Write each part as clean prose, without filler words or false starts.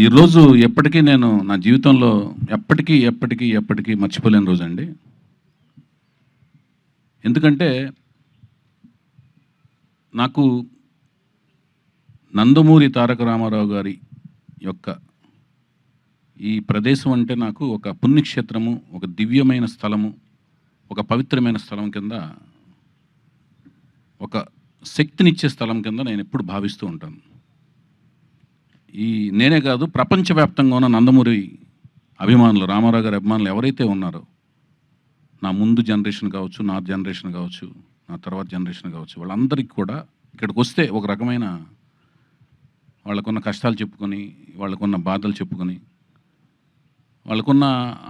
ఈరోజు ఎప్పటికీ నేను నా జీవితంలో ఎప్పటికీ మర్చిపోలేని రోజండి. ఎందుకంటే నాకు నందమూరి తారక రామారావు గారి యొక్క ఈ ప్రదేశం అంటే నాకు ఒక పుణ్యక్షేత్రము, ఒక దివ్యమైన స్థలము, ఒక పవిత్రమైన స్థలం కింద, ఒక శక్తినిచ్చే స్థలం కింద నేను ఎప్పుడు భావిస్తూ ఉంటాను. నేనే కాదు, ప్రపంచవ్యాప్తంగా ఉన్న నందమూరి అభిమానులు, రామారావు గారి అభిమానులు ఎవరైతే ఉన్నారో, నా ముందు జనరేషన్ కావచ్చు, నా జనరేషన్ కావచ్చు, నా తర్వాత జనరేషన్ కావచ్చు, వాళ్ళందరికీ కూడా ఇక్కడికి వస్తే ఒక రకమైన వాళ్ళకున్న కష్టాలు చెప్పుకొని, వాళ్ళకున్న బాధలు చెప్పుకొని, వాళ్ళకున్న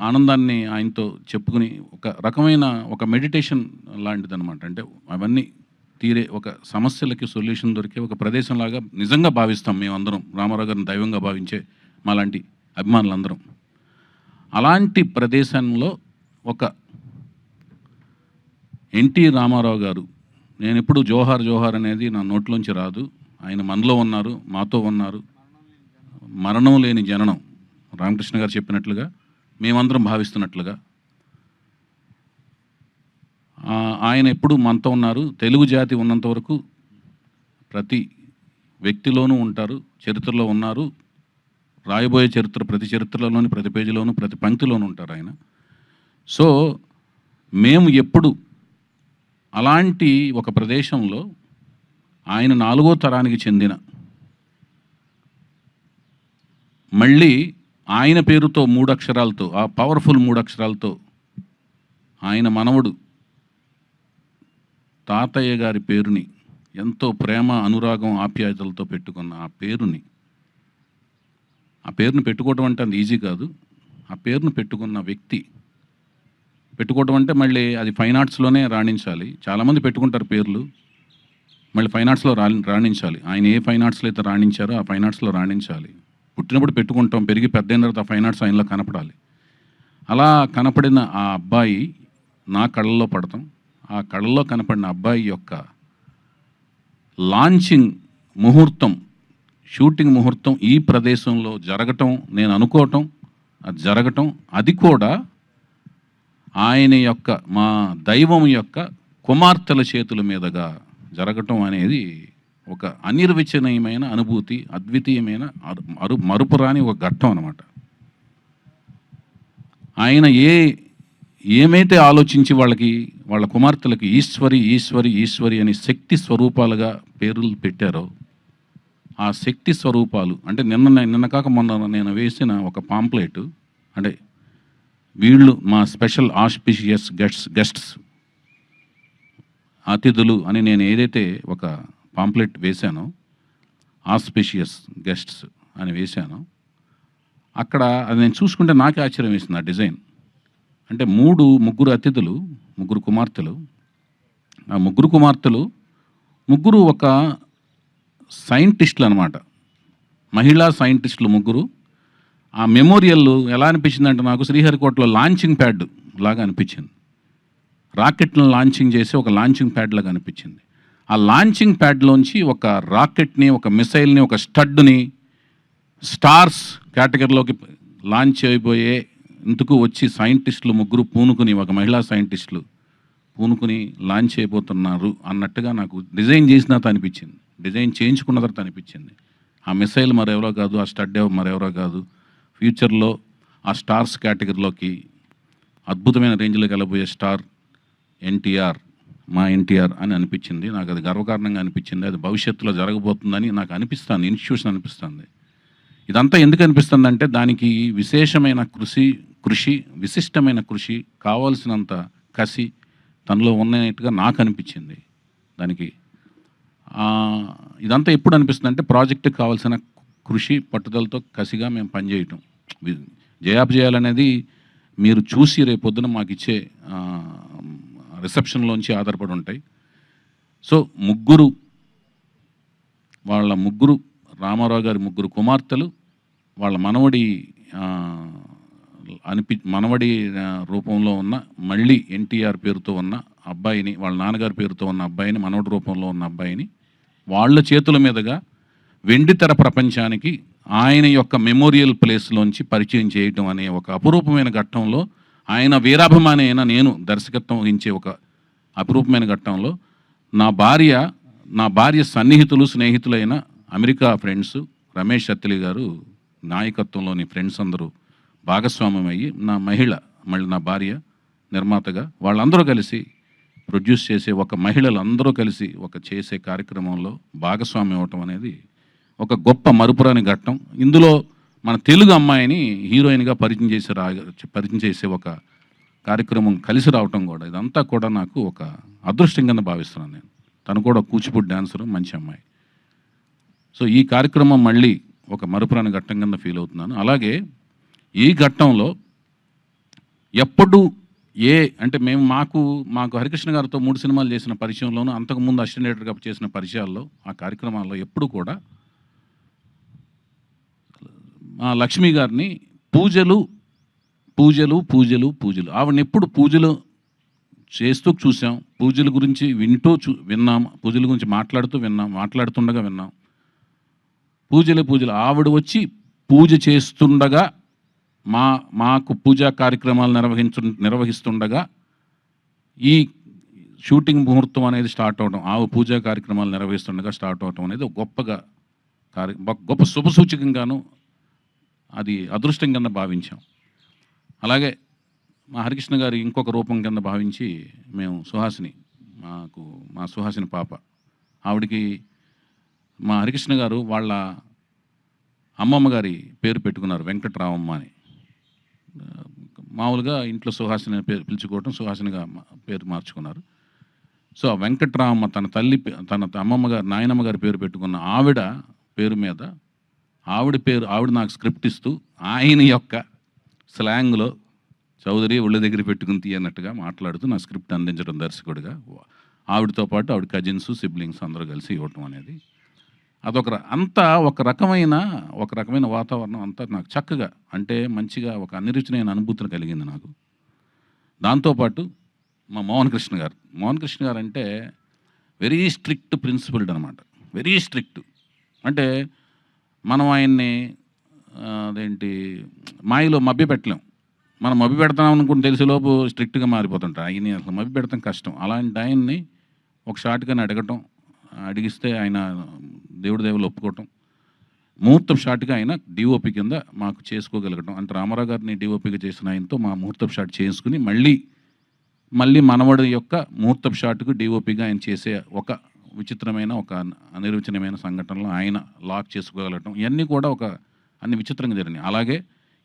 ఆనందాన్ని ఆయనతో చెప్పుకుని, ఒక రకమైన ఒక మెడిటేషన్ లాంటిదన్నమాట. అంటే అవన్నీ తీరే ఒక సమస్యలకి సొల్యూషన్ దొరికే ఒక ప్రదేశంలాగా నిజంగా భావిస్తాం మేమందరం. రామారావు గారిని దైవంగా భావించే మాలాంటి అభిమానులందరం. అలాంటి ప్రదేశంలో ఒక ఎన్టీ రామారావు గారు, నేను ఎప్పుడు జోహార్ జోహార్ అనేది నా నోట్లోంచి రాదు. ఆయన మనలో ఉన్నారు, మాతో ఉన్నారు. మరణం లేని జననం, రామకృష్ణ గారు చెప్పినట్లుగా, మేమందరం భావిస్తున్నట్లుగా ఆయన ఎప్పుడు మనతో ఉన్నారు. తెలుగు జాతి ఉన్నంత వరకు ప్రతి వ్యక్తిలోనూ ఉంటారు, చరిత్రలో ఉన్నారు. రాయబోయే చరిత్ర ప్రతి చరిత్రలోని, ప్రతి పేజీలోనూ, ప్రతి పంక్తిలోనూ ఉంటారు ఆయన. సో మేము ఎప్పుడు అలాంటి ఒక ప్రదేశంలో ఆయన 4వ తరానికి చెందిన, మళ్ళీ ఆయన పేరుతో 3 అక్షరాలతో, ఆ పవర్ఫుల్ 3 అక్షరాలతో ఆయన మనవడు తాతయ్య గారి పేరుని, ఎంతో ప్రేమ, అనురాగం, ఆప్యాయతలతో పెట్టుకున్న ఆ పేరుని పెట్టుకోవడం అంటే అది ఈజీ కాదు. ఆ పేరును పెట్టుకున్న వ్యక్తి, పెట్టుకోవడం అంటే మళ్ళీ అది ఫైన్ ఆర్ట్స్లోనే రాణించాలి. చాలామంది పెట్టుకుంటారు పేర్లు, మళ్ళీ ఫైన్ ఆర్ట్స్లో రాణించాలి. ఆయన ఏ ఫైన్ ఆర్ట్స్లో అయితే రాణించారో ఆ ఫైన్ ఆర్ట్స్లో రాణించాలి. పుట్టినప్పుడు పెట్టుకుంటాం, పెరిగి పెద్దయిన తర్వాత ఆ ఫైన్ ఆర్ట్స్ ఆయనలో కనపడాలి. అలా కనపడిన ఆ అబ్బాయి నా కళ్ళల్లో పడతాం. ఆ కళ్ళల్లో కనపడిన అబ్బాయి యొక్క లాంచింగ్ ముహూర్తం, షూటింగ్ ముహూర్తం ఈ ప్రదేశంలో జరగటం, నేను అనుకోవటం, అది జరగటం, అది కూడా ఆయన యొక్క, మా దైవం యొక్క కుమార్తెల చేతుల మీదుగా జరగటం అనేది ఒక అనిర్వచనీయమైన అనుభూతి, అద్వితీయమైన మరుపురాని ఒక ఘట్టం అన్నమాట. ఆయన ఏమైతే ఆలోచించి వాళ్ళ కుమార్తెలకి ఈశ్వరి ఈశ్వరి ఈశ్వరి అని శక్తి స్వరూపాలుగా పేర్లు పెట్టారో, ఆ శక్తి స్వరూపాలు అంటే నిన్న కాక మొన్న నేను వేసిన ఒక పాంప్లెట్, అంటే వీళ్ళు మా స్పెషల్ ఆస్పిషియస్ గెస్ట్స్, అతిథులు అని నేను ఏదైతే ఒక పాంప్లెట్ వేశానో, ఆస్పిషియస్ గెస్ట్స్ అని వేశానో, అక్కడ అది నేను చూసుకుంటే నాకే ఆశ్చర్యం వేసింది ఆ డిజైన్. అంటే ముగ్గురు అతిథులు, ముగ్గురు కుమార్తెలు. ఆ ముగ్గురు కుమార్తెలు ముగ్గురు ఒక సైంటిస్టులు అనమాట, మహిళా సైంటిస్టులు ముగ్గురు. ఆ మెమోరియల్ ఎలా అనిపించిందంటే నాకు శ్రీహరికోటలో లాంచింగ్ ప్యాడ్ లాగా అనిపించింది. రాకెట్లను లాంచింగ్ చేసి ఒక లాంచింగ్ ప్యాడ్ లాగా అనిపించింది. ఆ లాంచింగ్ ప్యాడ్లోంచి ఒక రాకెట్ని, ఒక మిసైల్ని, ఒక స్టడ్ని స్టార్స్ కేటగిరీలోకి లాంచ్ అయిపోయే ఇందుకు వచ్చి సైంటిస్టులు ముగ్గురు పూనుకుని, ఒక మహిళా సైంటిస్టులు పూనుకుని లాంచ్ అయిపోతున్నారు అన్నట్టుగా నాకు డిజైన్ చేసిన తర్వాత అనిపించింది, డిజైన్ చేయించుకున్న తర్వాత అనిపించింది. ఆ మిసైల్ మరెవరో కాదు, ఆ స్టడ్ మరెవరో కాదు, ఫ్యూచర్లో ఆ స్టార్స్ కేటగిరీలోకి అద్భుతమైన రేంజ్లోకి వెళ్ళబోయే స్టార్ ఎన్టీఆర్, మా ఎన్టీఆర్ అని అనిపించింది. నాకు అది గర్వకారణంగా అనిపించింది. అది భవిష్యత్తులో జరగబోతుందని నాకు అనిపిస్తుంది, ఇన్స్టిట్యూషన్ అనిపిస్తుంది. ఇదంతా ఎందుకు అనిపిస్తుంది అంటే దానికి విశేషమైన కృషి, విశిష్టమైన కృషి, కావాల్సినంత కసి తనలో ఉన్నట్టుగా నాకు అనిపించింది. దానికి ఇదంతా ఎప్పుడు అనిపిస్తుంది అంటే ప్రాజెక్టుకి కావాల్సిన కృషి, పట్టుదలతో కసిగా మేము పనిచేయటం, జయాపజయాలనేది మీరు చూసి రేపొద్దున మాకు ఇచ్చే రిసెప్షన్లోంచి ఆధారపడి ఉంటాయి. సో ముగ్గురు రామారావు గారి ముగ్గురు కుమార్తెలు, వాళ్ళ మనవడి రూపంలో ఉన్న, మళ్ళీ ఎన్టీఆర్ పేరుతో ఉన్న అబ్బాయిని, వాళ్ళ నాన్నగారి పేరుతో ఉన్న అబ్బాయిని, మనవడి రూపంలో ఉన్న అబ్బాయిని వాళ్ళ చేతుల మీదుగా వెండితెర ప్రపంచానికి ఆయన యొక్క మెమోరియల్ ప్లేస్లోంచి పరిచయం చేయటం అనే ఒక అపురూపమైన ఘట్టంలో, ఆయన వీరాభిమాని అయిన నేను దర్శకత్వం వహించే ఒక అపురూపమైన ఘట్టంలో నా భార్య సన్నిహితులు, స్నేహితులైన అమెరికా ఫ్రెండ్స్ రమేష్ అత్తిలి గారు నాయకత్వంలోని ఫ్రెండ్స్ అందరూ భాగస్వామ్యం అయ్యి, మళ్ళీ నా భార్య నిర్మాతగా వాళ్ళందరూ కలిసి ప్రొడ్యూస్ చేసే మహిళలందరూ కలిసి చేసే కార్యక్రమంలో భాగస్వామ్యం అవ్వటం అనేది ఒక గొప్ప మరుపురాని ఘట్టం. ఇందులో మన తెలుగు అమ్మాయిని హీరోయిన్గా పరిచయం చేసే ఒక కార్యక్రమం కలిసి రావటం కూడా, ఇదంతా కూడా నాకు ఒక అదృష్టం కింద భావిస్తున్నాను నేను. తను కూడా కూచిపూడి డాన్సరు, మంచి అమ్మాయి. సో ఈ కార్యక్రమం మళ్ళీ ఒక మరుపురాని ఘట్టం కింద ఫీల్ అవుతున్నాను. అలాగే ఈ ఘట్టంలో ఎప్పుడు అంటే మాకు హరికృష్ణ గారితో 3 సినిమాలు చేసిన పరిచయంలోనూ, అంతకుముందు అసిస్టెంట్ డైరెక్టర్గా చేసిన పరిచయాల్లో, ఆ కార్యక్రమాల్లో ఎప్పుడు కూడా మా లక్ష్మి గారిని పూజలు ఆవిడని ఎప్పుడు పూజలు చేస్తూ చూసాం, పూజల గురించి విన్నాం, పూజల గురించి మాట్లాడుతుండగా విన్నాం. పూజలు ఆవిడ వచ్చి పూజ చేస్తుండగా మాకు పూజా కార్యక్రమాలు నిర్వహిస్తుండగా ఈ షూటింగ్ ముహూర్తం అనేది స్టార్ట్ అవడం, పూజా కార్యక్రమాలు నిర్వహిస్తుండగా స్టార్ట్ అవడం అనేది గొప్ప శుభసూచకంగాను, అది అదృష్టం కింద భావించాం. అలాగే మా హరికృష్ణ గారి ఇంకొక రూపం కింద భావించి మేము మా సుహాసిని పాప, ఆవిడికి మా హరికృష్ణ గారు వాళ్ళ అమ్మమ్మ గారి పేరు పెట్టుకున్నారు, వెంకటరామమ్మ అని. మామూలుగా ఇంట్లో సుహాసిని పేరు పిలుచుకోవటం, సుహాసినిగా పేరు మార్చుకున్నారు. సో ఆ వెంకటరామమ్మ తన అమ్మమ్మ గారు, నాయనమ్మ గారి పేరు పెట్టుకున్న ఆవిడ పేరు మీద ఆవిడ నాకు స్క్రిప్ట్ ఇస్తూ ఆయన యొక్క స్లాంగ్లో చౌదరి ఒళ్ళ దగ్గర పెట్టుకుని తీయనట్టుగా మాట్లాడుతూ నా స్క్రిప్ట్ అందించడం దర్శకుడిగా, ఆవిడతో పాటు ఆవిడ కజిన్స్, సిబ్లింగ్స్ అందరూ కలిసి ఇవ్వటం అనేది అంతా ఒక రకమైన వాతావరణం అంతా నాకు చక్కగా, అంటే మంచిగా ఒక అనిరుచినైన అనుభూతిని కలిగింది నాకు. దాంతోపాటు మా మోహన్ కృష్ణ గారు అంటే వెరీ స్ట్రిక్ట్ ప్రిన్సిపల్డ్ అనమాట, వెరీ స్ట్రిక్ట్. అంటే మనం ఆయన్ని మాయలో మభ్య పెట్టలేం. మనం మభ్య పెడతాం అనుకుంటే తెలిసేలోపు స్ట్రిక్ట్గా మారిపోతుంటారు. ఆయన్ని అసలు మభ్య పెడతాం కష్టం. అలాంటి ఆయన్ని ఒక షాట్గానే అడిగిస్తే ఆయన దేవుడి దేవుళ్ళు ఒప్పుకోవటం, ముహూర్తం షాట్గా ఆయన డిఓపి కింద మాకు చేసుకోగలగటం. అంటే రామారావు గారిని డిఓపిగా చేసిన ఆయనతో మా ముహూర్తం షాట్ చేసుకుని మళ్ళీ మనవడి యొక్క ముహూర్తం షాట్కు డిఓపిగా ఆయన చేసే ఒక విచిత్రమైన, ఒక అనిర్వచనమైన సంఘటనలో ఆయన లాక్ చేసుకోగలగటం, ఇవన్నీ కూడా అన్ని విచిత్రంగా జరిగినాయి. అలాగే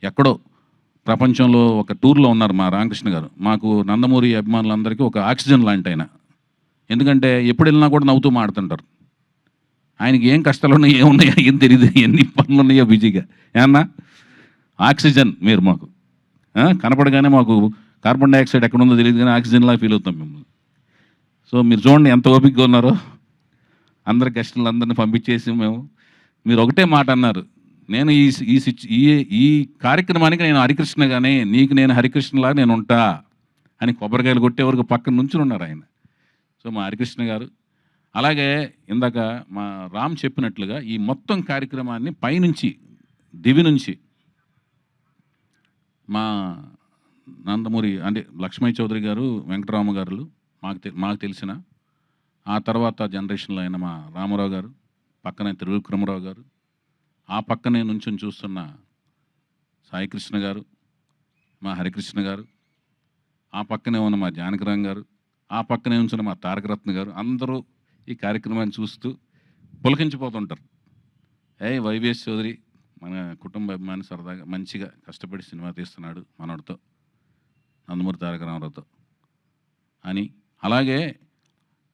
ఎక్కడో ప్రపంచంలో ఒక టూర్లో ఉన్నారు మా రామకృష్ణ గారు. మాకు నందమూరి అభిమానులందరికీ ఒక ఆక్సిజన్ లాంటి ఆయన. ఎందుకంటే ఎప్పుడు వెళ్ళినా కూడా నవ్వుతూ మాడుతుంటారు. ఆయనకి ఏం కష్టాలు ఉన్నాయో, ఏమున్నాయో ఏం తెలియదు, ఎన్ని పనులు ఉన్నాయో బిజీగా. ఏమన్నా ఆక్సిజన్ మీరు మాకు కనపడగానే మాకు కార్బన్ డైఆక్సైడ్ ఎక్కడ ఉందో తెలియదు కానీ ఆక్సిజన్లా ఫీల్ అవుతాం మిమ్మల్ని. సో మీరు చూడండి ఎంత ఓపికగా ఉన్నారో. అందరి గెస్టులందరినీ పంపించేసి మీరు ఒకటే మాట అన్నారు, నేను ఈ కార్యక్రమానికి నేను హరికృష్ణగానే, నీకు నేను హరికృష్ణలాగా నేను ఉంటా అని కొబ్బరికాయలు కొట్టే వరకు పక్కన నుంచి ఉన్నారు ఆయన. సో మా హరికృష్ణ గారు, అలాగే ఇందాక మా రామ్ చెప్పినట్లుగా ఈ మొత్తం కార్యక్రమాన్ని పైనుంచి దివి నుంచి మా నందమూరి అంటే లక్ష్మయ్య చౌదరి గారు, వెంకటరామ గారు మాకు తెలిసిన, ఆ తర్వాత జనరేషన్లో అయిన మా రామారావు గారు, పక్కనే త్రివిక్రమరావు గారు, ఆ పక్కనే నుంచొని చూస్తున్న సాయికృష్ణ గారు, మా హరికృష్ణ గారు, ఆ పక్కనే ఉన్న మా జానకిరామ్ గారు, ఆ పక్కనే ఉంచిన మా తారకరత్న గారు, అందరూ ఈ కార్యక్రమాన్ని చూస్తూ పులకించిపోతుంటారు. వైవిఎస్ చౌదరి మన కుటుంబ అభిమాని, సరదాగా మంచిగా కష్టపడి సినిమా తీస్తున్నాడు మనోడితో, నందమూరి తారక రామారావుతో అని. అలాగే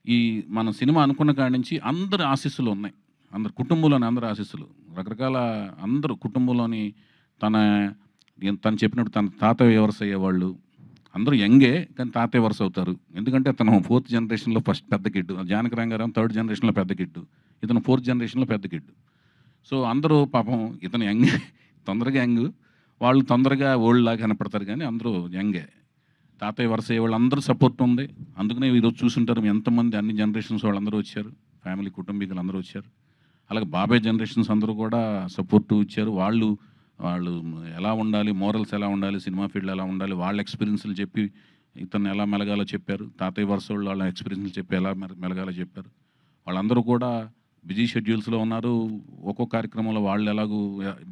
ఈ మన సినిమా అనుకున్న కాడి నుంచి అందరి ఆశీస్సులు ఉన్నాయి, అందరు కుటుంబంలోని అందరి ఆశీస్సులు, రకరకాల అందరూ కుటుంబంలోని తను చెప్పినట్టు తన తాతయ్య వరుస అయ్యేవాళ్ళు అందరూ యంగే, కానీ తాతయ్య వరుస అవుతారు. ఎందుకంటే తను 4th జనరేషన్లో ఫస్ట్ పెద్ద కిడ్డు, జానకిరామ్ గారు 3rd జనరేషన్లో పెద్ద కిడ్డు, ఇతను 4th జనరేషన్లో పెద్ద కిడ్డు. సో అందరూ పాపం ఇతను యంగ్, తొందరగా యంగ్, వాళ్ళు తొందరగా ఓల్డ్ లాగా కనపడతారు, కానీ అందరూ యంగే. తాతయ్య వరుస అయ్యేవాళ్ళు అందరూ సపోర్ట్ ఉంది. అందుకనే ఈరోజు చూసుంటారు ఎంతమంది అన్ని జనరేషన్స్ వాళ్ళందరూ వచ్చారు, ఫ్యామిలీ కుటుంబీకులు అందరూ వచ్చారు. అలాగే బాబాయ్ జనరేషన్స్ అందరూ కూడా సపోర్టు ఇచ్చారు. వాళ్ళు వాళ్ళు ఎలా ఉండాలి, మోరల్స్ ఎలా ఉండాలి, సినిమా ఫీల్డ్‌లో ఎలా ఉండాలి, వాళ్ళ ఎక్స్‌పీరియన్స్‌లు చెప్పి ఇతన్ని ఎలా మెలగాలో చెప్పారు. తాతయ్య వరుసోళ్ళు వాళ్ళ ఎక్స్‌పీరియన్స్‌లు చెప్పి ఎలా మెలగాలో చెప్పారు. వాళ్ళందరూ కూడా బిజీ షెడ్యూల్స్‌లో ఉన్నారు. ఒక్కో కార్యక్రమంలో వాళ్ళు ఎలాగూ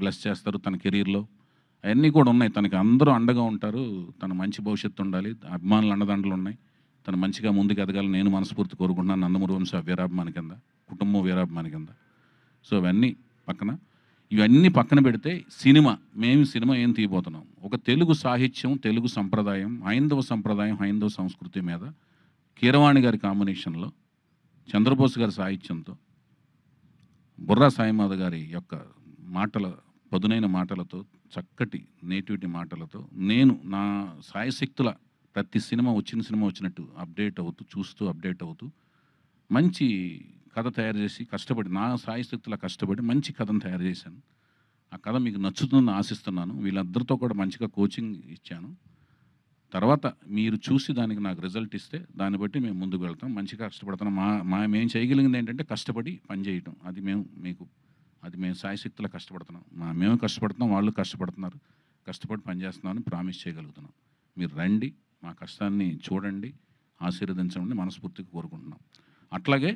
బ్లెస్ చేస్తారు తన కెరీర్‌లో. అయన్నీ కూడా ఉన్నాయి. తనకి అందరూ అండగా ఉంటారు. తను మంచి భవిష్యత్తు ఉండాలి. అభిమానుల అండదండలు ఉన్నాయి. తను మంచిగా ముందుకు ఎదగాలని నేను మనస్ఫూర్తి కోరుకుంటున్నాను. నందమూరి వంశ వీరాభిమాని కింద, కుటుంబం వీరాభిమాని కింద. సో ఇవన్నీ పక్కన, ఇవన్నీ పక్కన పెడితే మేము సినిమా ఏం తీయబోతున్నాం, ఒక తెలుగు సాహిత్యం, తెలుగు సంప్రదాయం, హైందవ సంప్రదాయం, హైందవ సంస్కృతి మీద కీరవాణి గారి కాంబినేషన్లో, చంద్రబోస్ గారి సాహిత్యంతో, బుర్రా సాయిమాధ గారి యొక్క మాటల పదునైన మాటలతో, చక్కటి నేటివిటీ మాటలతో నేను నా సాయశక్తుల ప్రతి సినిమా వచ్చినట్టు అప్డేట్ అవుతూ, చూస్తూ అప్డేట్ అవుతూ మంచి కథ తయారు చేసి కష్టపడి, నా సాయశక్తుల కష్టపడి మంచి కథను తయారు చేశాను. ఆ కథ మీకు నచ్చుతుందని ఆశిస్తున్నాను. వీళ్ళందరితో కూడా మంచిగా కోచింగ్ ఇచ్చాను. తర్వాత మీరు చూసి దానికి నాకు రిజల్ట్ ఇస్తే దాన్ని బట్టి మేము ముందుకు వెళ్తాం. మంచిగా కష్టపడతాం. మేము చేయగలిగింది ఏంటంటే కష్టపడి పని చేయటం. అది మేము సాయశక్తులా కష్టపడుతున్నాం. మేము కష్టపడుతున్నాం, వాళ్ళు కష్టపడుతున్నారు. కష్టపడి పని చేస్తున్నామని ప్రామిస్ చేయగలుగుతున్నాం. మీరు రండి, మా కష్టాన్ని చూడండి, ఆశీర్వదించమని మనస్ఫూర్తిగా కోరుకుంటున్నాం. అట్లాగే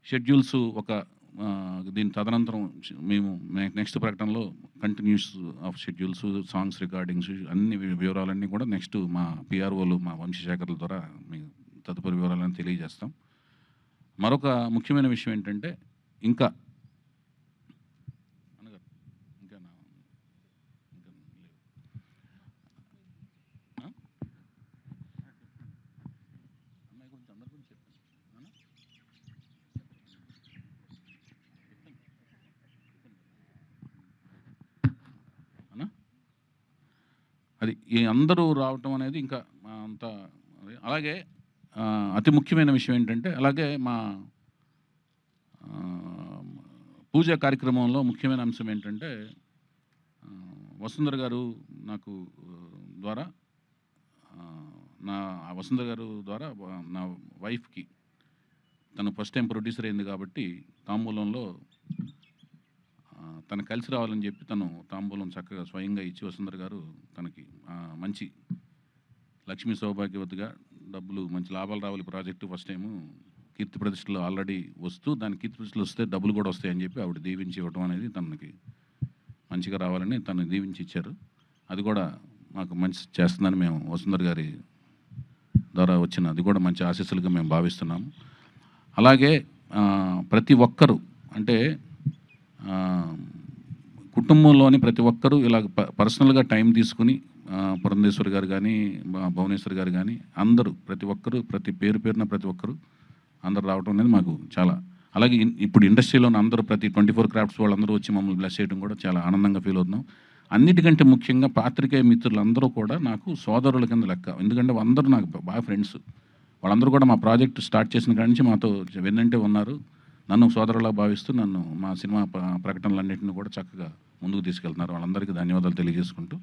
షెడ్యూల్స్ దీని తదనంతరం మేము నెక్స్ట్ ప్రకటనలో continuous of schedules, songs recordings అన్ని వివరాలన్నీ కూడా నెక్స్ట్ మా పిఆర్ఓలు, మా వంశశేఖర్ల ద్వారా మీకు తదుపరి వివరాలన్నీ తెలియజేస్తాం. మరొక ముఖ్యమైన విషయం ఏంటంటే ఇంకా అది ఈ అందరూ రావటం అనేది ఇంకా అంత అలాగే అతి ముఖ్యమైన విషయం ఏంటంటే అలాగే మా పూజా కార్యక్రమంలో ముఖ్యమైన అంశం ఏంటంటే వసుంధర గారు నాకు ద్వారా వసుంధర గారు ద్వారా నా వైఫ్కి తను ఫస్ట్ టైం ప్రొడ్యూసర్ అయింది కాబట్టి తాంబూలంలో తను కలిసి రావాలని చెప్పి తను తాంబూలం చక్కగా స్వయంగా ఇచ్చి వసుంధర గారు తనకి మంచి లక్ష్మీ సౌభాగ్యవతిగా డబ్బులు మంచి లాభాలు రావాలి ప్రాజెక్టు ఫస్ట్ టైము కీర్తి ప్రతిష్టలు ఆల్రెడీ వస్తూ దాని కీర్తి ప్రతిష్టలు వస్తే డబ్బులు కూడా వస్తాయని చెప్పి ఆవిడ దీవించి ఇవ్వడం అనేది తనకి మంచిగా రావాలని తను దీవించి ఇచ్చారు. అది కూడా మాకు మంచి చేస్తుందని మేము వసుంధర గారి ద్వారా వచ్చిన అది కూడా మంచి ఆశీస్సులుగా మేము భావిస్తున్నాము. అలాగే ప్రతి ఒక్కరూ అంటే కుటుంబంలోని ప్రతి ఒక్కరూ ఇలా పర్సనల్గా టైం తీసుకుని పురంధేశ్వరి గారు కానీ భువనేశ్వరి గారు కానీ అందరూ ప్రతి ఒక్కరూ పేరున ప్రతి ఒక్కరూ అందరూ రావడం అనేది మాకు చాలా, అలాగే ఇప్పుడు ఇండస్ట్రీలోని అందరూ ప్రతి 24 క్రాఫ్ట్స్ వాళ్ళందరూ వచ్చి మమ్మల్ని బ్లెస్ చేయడం కూడా చాలా ఆనందంగా ఫీల్ అవుతున్నాం. అన్నిటికంటే ముఖ్యంగా పాత్రికేయ మిత్రులందరూ కూడా నాకు సోదరుల కింద లెక్క. ఎందుకంటే అందరూ నాకు బాగా ఫ్రెండ్స్. వాళ్ళందరూ కూడా మా ప్రాజెక్ట్ స్టార్ట్ చేసిన కాడి నుంచి మాతో వెన్నంటే ఉన్నారు. నన్ను సోదరులా భావిస్తూ మా సినిమా ప్రకటనలన్నింటినీ కూడా చక్కగా ముందుకు తీసుకెళ్తున్నారు. వాళ్ళందరికీ ధన్యవాదాలు తెలియజేసుకుంటూ